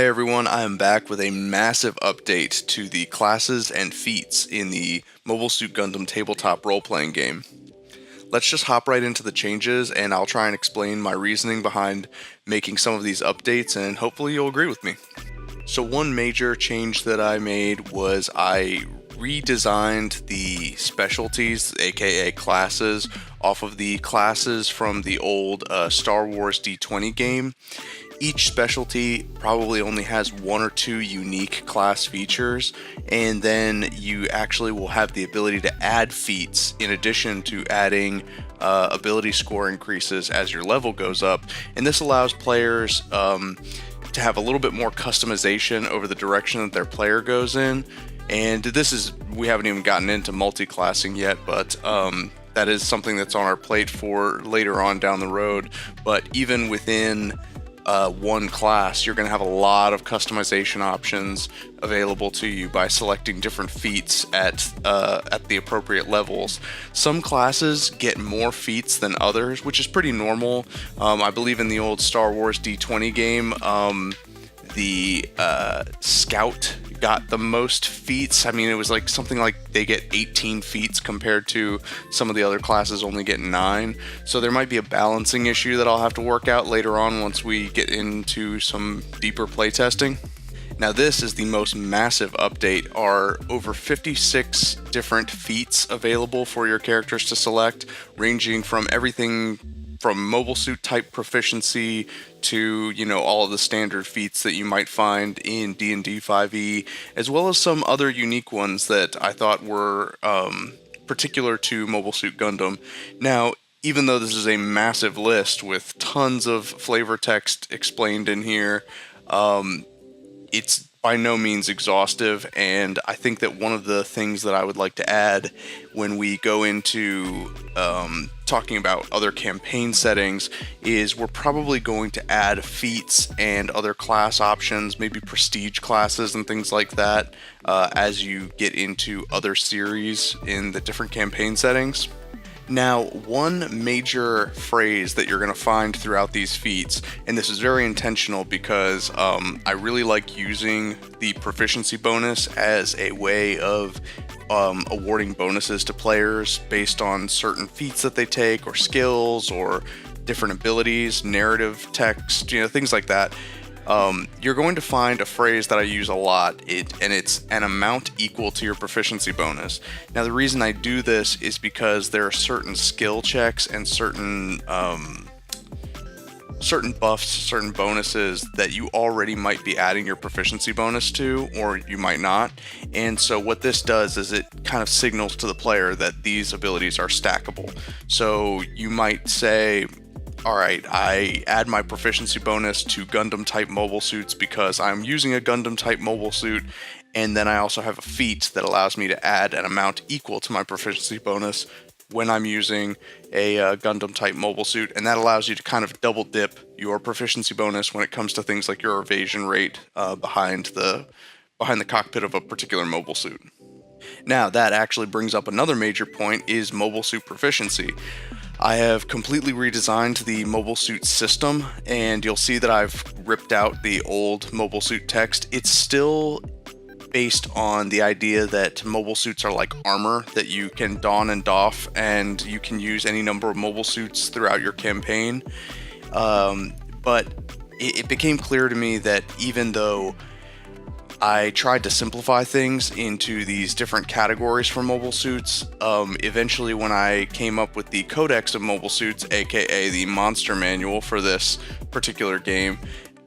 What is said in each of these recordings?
Hey everyone, I am back with a massive update to the classes and feats in the Mobile Suit Gundam tabletop role-playing game. Let's just hop right into the changes and I'll try and explain my reasoning behind making some of these updates and hopefully you'll agree with me. So one major change that I made was I redesigned the specialties, aka classes, off of the classes from the old Star Wars D20 game. Each specialty probably only has one or two unique class features, and then you actually will have the ability to add feats in addition to adding ability score increases as your level goes up. And this allows players to have a little bit more customization over the direction that their player goes in. And we haven't even gotten into multi-classing yet, but that is something that's on our plate for later on down the road. But even within one class, you're going to have a lot of customization options available to you by selecting different feats at the appropriate levels. Some classes get more feats than others, which is pretty normal. I believe in the old Star Wars D20 game, the Scout got the most feats. I mean, it was like something like they get 18 feats compared to some of the other classes only get 9. So there might be a balancing issue that I'll have to work out later on once we get into some deeper playtesting. Now this is the most massive update. Are over 56 different feats available for your characters to select, ranging from everything from mobile suit type proficiency to, all of the standard feats that you might find in D&D 5e, as well as some other unique ones that I thought were particular to Mobile Suit Gundam. Now, even though this is a massive list with tons of flavor text explained in here, it's by no means exhaustive, and I think that one of the things that I would like to add when we go into talking about other campaign settings is we're probably going to add feats and other class options, maybe prestige classes and things like that, as you get into other series in the different campaign settings. Now, one major phrase that you're going to find throughout these feats, and this is very intentional because I really like using the proficiency bonus as a way of awarding bonuses to players based on certain feats that they take, or skills, or different abilities, narrative text, things like that. You're going to find a phrase that I use a lot, and it's an amount equal to your proficiency bonus. Now, the reason I do this is because there are certain skill checks and certain buffs, certain bonuses that you already might be adding your proficiency bonus to, or you might not. And so what this does is it kind of signals to the player that these abilities are stackable. So you might say, alright, I add my proficiency bonus to Gundam type mobile suits because I'm using a Gundam type mobile suit, and then I also have a feat that allows me to add an amount equal to my proficiency bonus when I'm using a Gundam type mobile suit, and that allows you to kind of double dip your proficiency bonus when it comes to things like your evasion rate behind the cockpit of a particular mobile suit. Now, that actually brings up another major point, is mobile suit proficiency. I have completely redesigned the mobile suit system, and you'll see that I've ripped out the old mobile suit text. It's still based on the idea that mobile suits are like armor that you can don and doff, and you can use any number of mobile suits throughout your campaign. But it became clear to me that even though I tried to simplify things into these different categories for mobile suits, eventually when I came up with the Codex of Mobile Suits, aka the monster manual for this particular game,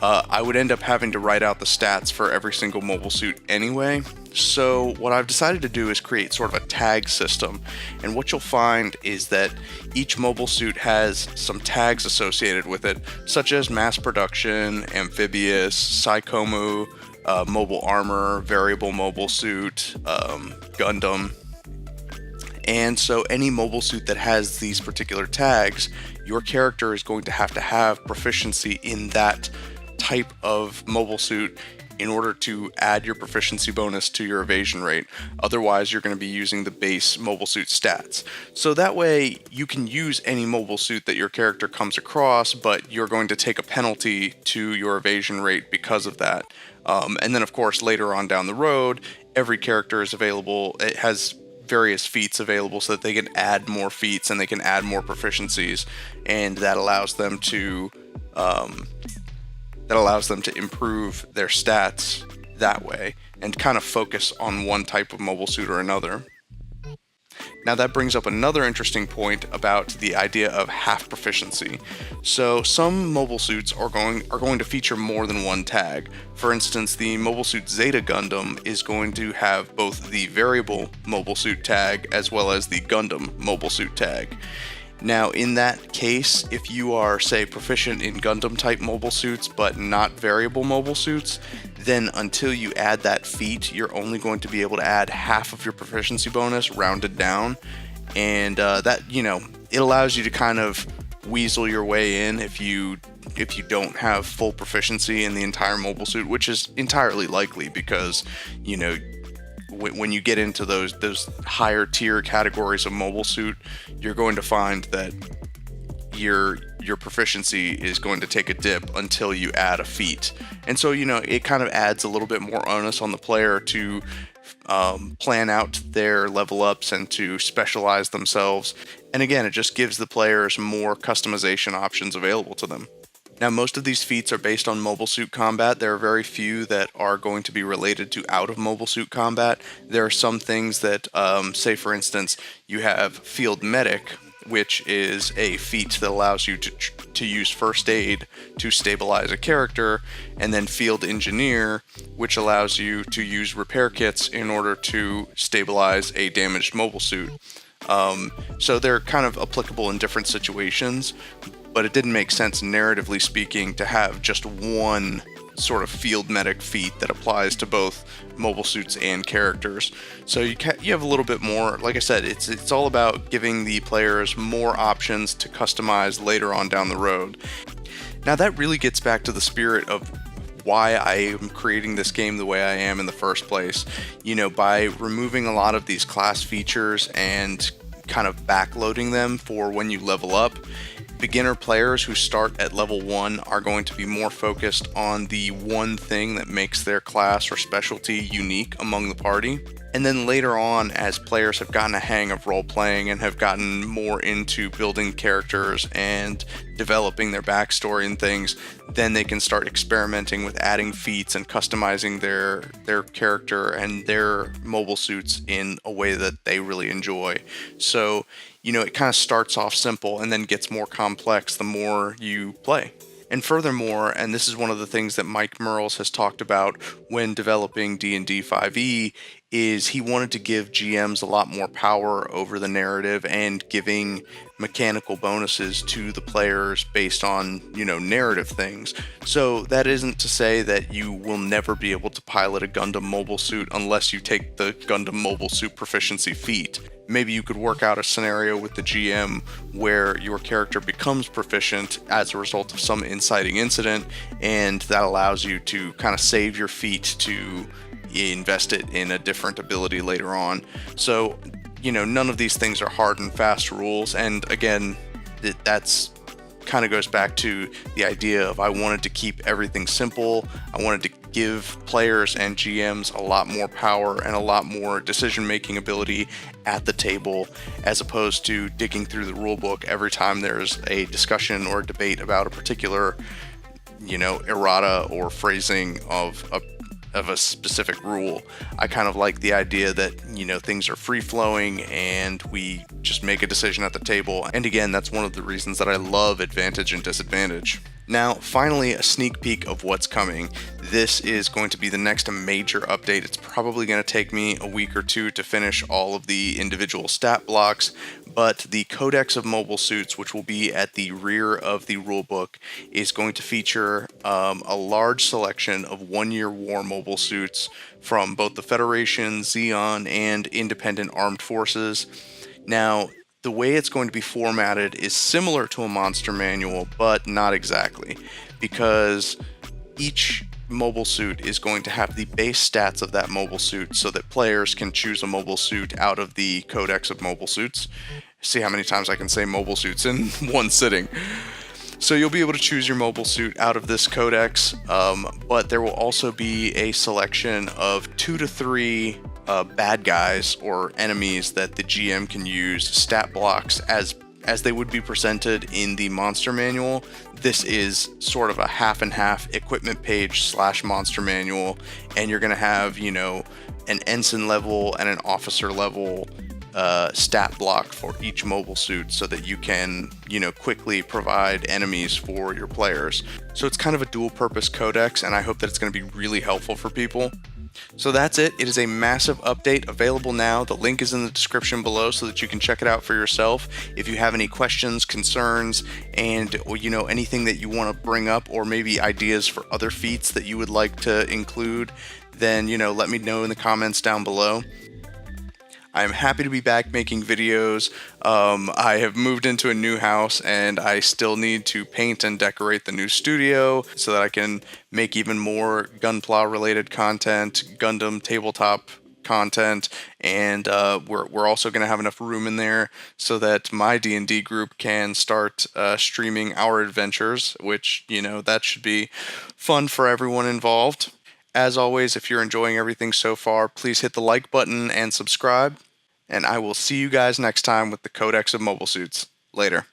I would end up having to write out the stats for every single mobile suit anyway. So what I've decided to do is create sort of a tag system, and what you'll find is that each mobile suit has some tags associated with it, such as mass production, amphibious, Psychomu, mobile armor, variable mobile suit, Gundam. And so any mobile suit that has these particular tags, your character is going to have proficiency in that type of mobile suit in order to add your proficiency bonus to your evasion rate. Otherwise, you're going to be using the base mobile suit stats. So that way, you can use any mobile suit that your character comes across, but you're going to take a penalty to your evasion rate because of that. And then, of course, later on down the road, every character is available. It has various feats available so that they can add more feats and they can add more proficiencies, and that allows them to improve their stats that way and kind of focus on one type of mobile suit or another. Now that brings up another interesting point about the idea of half proficiency. So some mobile suits are going to feature more than one tag. For instance, the mobile suit Zeta Gundam is going to have both the variable mobile suit tag as well as the Gundam mobile suit tag. Now, in that case, if you are, say, proficient in Gundam-type mobile suits but not variable mobile suits, then until you add that feat, you're only going to be able to add half of your proficiency bonus rounded down. And that, it allows you to kind of weasel your way in if you don't have full proficiency in the entire mobile suit, which is entirely likely because, when you get into those higher tier categories of mobile suit, you're going to find that your proficiency is going to take a dip until you add a feat. And so, it kind of adds a little bit more onus on the player to plan out their level ups and to specialize themselves. And again, it just gives the players more customization options available to them. Now, most of these feats are based on mobile suit combat. There are very few that are going to be related to out of mobile suit combat. There are some things that, say for instance, you have Field Medic, which is a feat that allows you to use first aid to stabilize a character, and then Field Engineer, which allows you to use repair kits in order to stabilize a damaged mobile suit. So they're kind of applicable in different situations, but it didn't make sense narratively speaking to have just one sort of field medic feat that applies to both mobile suits and characters. So you have a little bit more. Like I said, it's all about giving the players more options to customize later on down the road. Now that really gets back to the spirit of why I am creating this game the way I am in the first place. By removing a lot of these class features and kind of backloading them for when you level up, beginner players who start at level 1 are going to be more focused on the one thing that makes their class or specialty unique among the party. And then later on, as players have gotten a hang of role-playing and have gotten more into building characters and developing their backstory and things, then they can start experimenting with adding feats and customizing their character and their mobile suits in a way that they really enjoy. So, it kind of starts off simple and then gets more complex the more you play. And furthermore, and this is one of the things that Mike Merles has talked about when developing D&D 5e, is he wanted to give GMs a lot more power over the narrative and giving mechanical bonuses to the players based on, narrative things. So that isn't to say that you will never be able to pilot a Gundam mobile suit unless you take the Gundam mobile suit proficiency feat. Maybe you could work out a scenario with the GM where your character becomes proficient as a result of some inciting incident, and that allows you to kind of save your feat to invest it in a different ability later on. So, none of these things are hard and fast rules, and again, that's kind of goes back to the idea of I wanted to keep everything simple. I wanted to give players and GMs a lot more power and a lot more decision-making ability at the table, as opposed to digging through the rulebook every time there's a discussion or debate about a particular, errata or phrasing of a specific rule. I kind of like the idea that, things are free-flowing and we just make a decision at the table. And again, that's one of the reasons that I love advantage and disadvantage. Now, finally, a sneak peek of what's coming. This is going to be the next major update. It's probably going to take me a week or two to finish all of the individual stat blocks, but the Codex of Mobile Suits, which will be at the rear of the rulebook, is going to feature a large selection of one-year war mobile suits from both the Federation, Xeon, and independent armed forces. Now, the way it's going to be formatted is similar to a monster manual, but not exactly, because each mobile suit is going to have the base stats of that mobile suit so that players can choose a mobile suit out of the codex of mobile suits. See how many times I can say mobile suits in one sitting. So you'll be able to choose your mobile suit out of this codex, but there will also be a selection of 2 to 3 bad guys or enemies that the GM can use stat blocks as they would be presented in the monster manual. This is sort of a half and half equipment page / monster manual, and you're going to have, an ensign level and an officer level stat block for each mobile suit so that you can, quickly provide enemies for your players. So it's kind of a dual purpose codex, and I hope that it's going to be really helpful for people. So that's it. It is a massive update available now. The link is in the description below so that you can check it out for yourself. If you have any questions, concerns, and anything that you want to bring up, or maybe ideas for other feats that you would like to include, then let me know in the comments down below. I'm happy to be back making videos. I have moved into a new house and I still need to paint and decorate the new studio so that I can make even more Gunpla related content, Gundam tabletop content, and we're also going to have enough room in there so that my D&D group can start streaming our adventures, which, that should be fun for everyone involved. As always, if you're enjoying everything so far, please hit the like button and subscribe. And I will see you guys next time with the Codex of Mobile Suits. Later.